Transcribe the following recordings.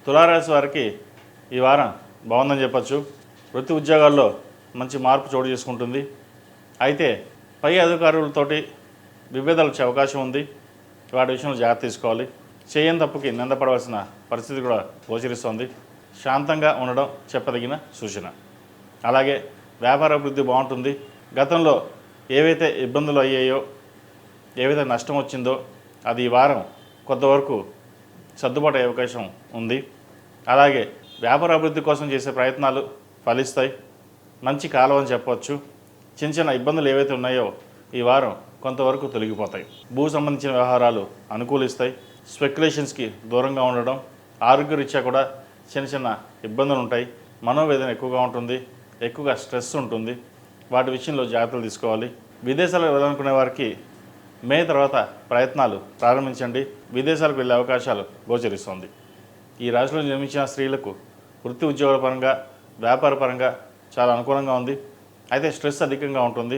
తులారాశి వారికి ఈ వారం బాగుందని చెప్పచ్చు. వృత్తి ఉద్యోగాల్లో మంచి మార్పు చోటు చేసుకుంటుంది. అయితే పై అధికారులతోటి విభేదాలు వచ్చే అవకాశం ఉంది. వాటి విషయంలో జాగ్రత్త తీసుకోవాలి. చేయని తప్పుకి నిందపడవలసిన పరిస్థితి కూడా గోచరిస్తోంది. శాంతంగా ఉండడం చెప్పదగిన సూచన. అలాగే వ్యాపార అభివృద్ధి బాగుంటుంది. గతంలో ఏవైతే ఇబ్బందులు అయ్యాయో, ఏవైతే నష్టం వచ్చిందో అది ఈ వారం కొంతవరకు సర్దుబాటు అయ్యే అవకాశం ఉంది. అలాగే వ్యాపార అభివృద్ధి కోసం చేసే ప్రయత్నాలు ఫలిస్తాయి. మంచి కాలం అని చెప్పవచ్చు. చిన్న చిన్న ఇబ్బందులు ఏవైతే ఉన్నాయో ఈ వారం కొంతవరకు తొలగిపోతాయి. భూ సంబంధించిన వ్యవహారాలు అనుకూలిస్తాయి. స్పెక్యులేషన్స్కి దూరంగా ఉండడం, ఆరోగ్యరీత్యా కూడా చిన్న చిన్న ఇబ్బందులు ఉంటాయి. మనోవేదన ఎక్కువగా ఉంటుంది, ఎక్కువగా స్ట్రెస్ ఉంటుంది. వాటి విషయంలో జాగ్రత్తలు తీసుకోవాలి. విదేశాలకు వెళ్ళాలనుకునే వారికి మే తర్వాత ప్రయత్నాలు ప్రారంభించండి. విదేశాలకు వెళ్ళే అవకాశాలు గోచరిస్తుంది. ఈ రాశిలో జన్మించిన స్త్రీలకు వృత్తి ఉద్యోగాల పరంగా, వ్యాపార పరంగా చాలా అనుకూలంగా ఉంది. అయితే స్ట్రెస్ అధికంగా ఉంటుంది.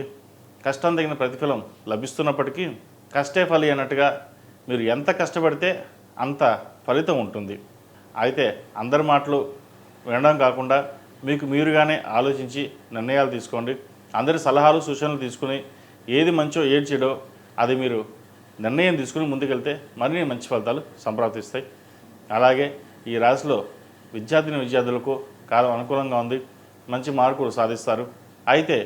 కష్టం తగిన ప్రతిఫలం లభిస్తున్నప్పటికీ కష్టే ఫలి అన్నట్టుగా మీరు ఎంత కష్టపడితే అంత ఫలితం ఉంటుంది. అయితే అందరి మాటలు వినడం కాకుండా మీకు మీరుగానే ఆలోచించి నిర్ణయాలు తీసుకోండి. అందరి సలహాలు సూచనలు తీసుకుని ఏది మంచో ఏది చెడో అది మీరు నిర్ణయం తీసుకుని ముందుకెళ్తే మరిన్ని మంచి ఫలితాలు సంప్రాప్తిస్తాయి. అలాగే ఈ రాశిలో విద్యార్థులకు కాలం అనుకూలంగా ఉంది. మంచి మార్కులు సాధిస్తారు. అయితే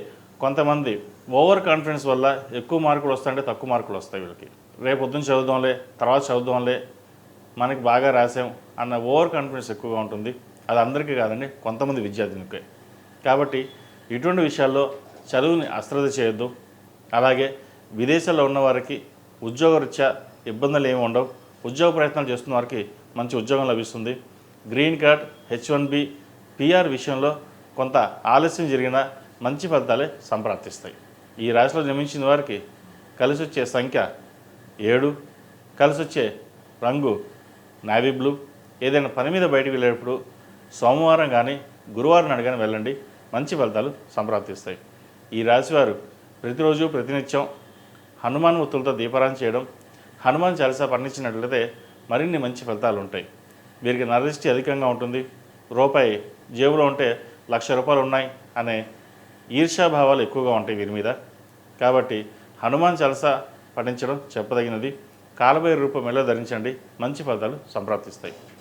కొంతమంది ఓవర్ కాన్ఫిడెన్స్ వల్ల ఎక్కువ మార్కులు వస్తాయంటే తక్కువ మార్కులు వస్తాయి. వీళ్ళకి రేపు పొద్దున్న చదువుదాంలే, తర్వాత చదువుదాంలే, మనకి బాగా రాసాం అన్న ఓవర్ కాన్ఫిడెన్స్ ఎక్కువగా ఉంటుంది. అది అందరికీ కాదండి, కొంతమంది విద్యార్థులకే. కాబట్టి ఇటువంటి విషయాల్లో చదువుని అశ్రద్ధ చేయొద్దు. అలాగే విదేశాల్లో ఉన్న వారికి ఉద్యోగరీత్యా ఇబ్బందులు ఏమి ఉండవు. ఉద్యోగ ప్రయత్నాలు చేస్తున్న వారికి మంచి ఉద్యోగం లభిస్తుంది. గ్రీన్ కార్డ్, H1B, PR విషయంలో కొంత ఆలస్యం జరిగినా మంచి ఫలితాలే సంప్రాప్తిస్తాయి. ఈ రాశిలో జన్మించిన వారికి కలిసి వచ్చే సంఖ్య 7, కలిసి వచ్చే రంగు నావీ బ్లూ. ఏదైనా పని మీద బయటకు వెళ్ళేటప్పుడు సోమవారం కానీ గురువారం నాడు కానీ వెళ్ళండి, మంచి ఫలితాలు సంప్రాప్తిస్తాయి. ఈ రాశివారు ప్రతిరోజు ప్రతినిత్యం హనుమాన్ ఒత్తులతో దీపారాధన చేయడం, హనుమాన్ చాలీసా పఠించినట్లయితే మరిన్ని మంచి ఫలితాలు ఉంటాయి. వీరికి నరదృష్టి అధికంగా ఉంటుంది. రూపాయి జేబులో ఉంటే ₹1,00,000 ఉన్నాయి అనే ఈర్ష్యాభావాలు ఎక్కువగా ఉంటాయి వీరి మీద. కాబట్టి హనుమాన్ చాలీసా పఠించడం చెప్పదగినది. కాలభైరవ రూపం మెడలో ధరించండి, మంచి ఫలితాలు సంప్రాప్తిస్తాయి.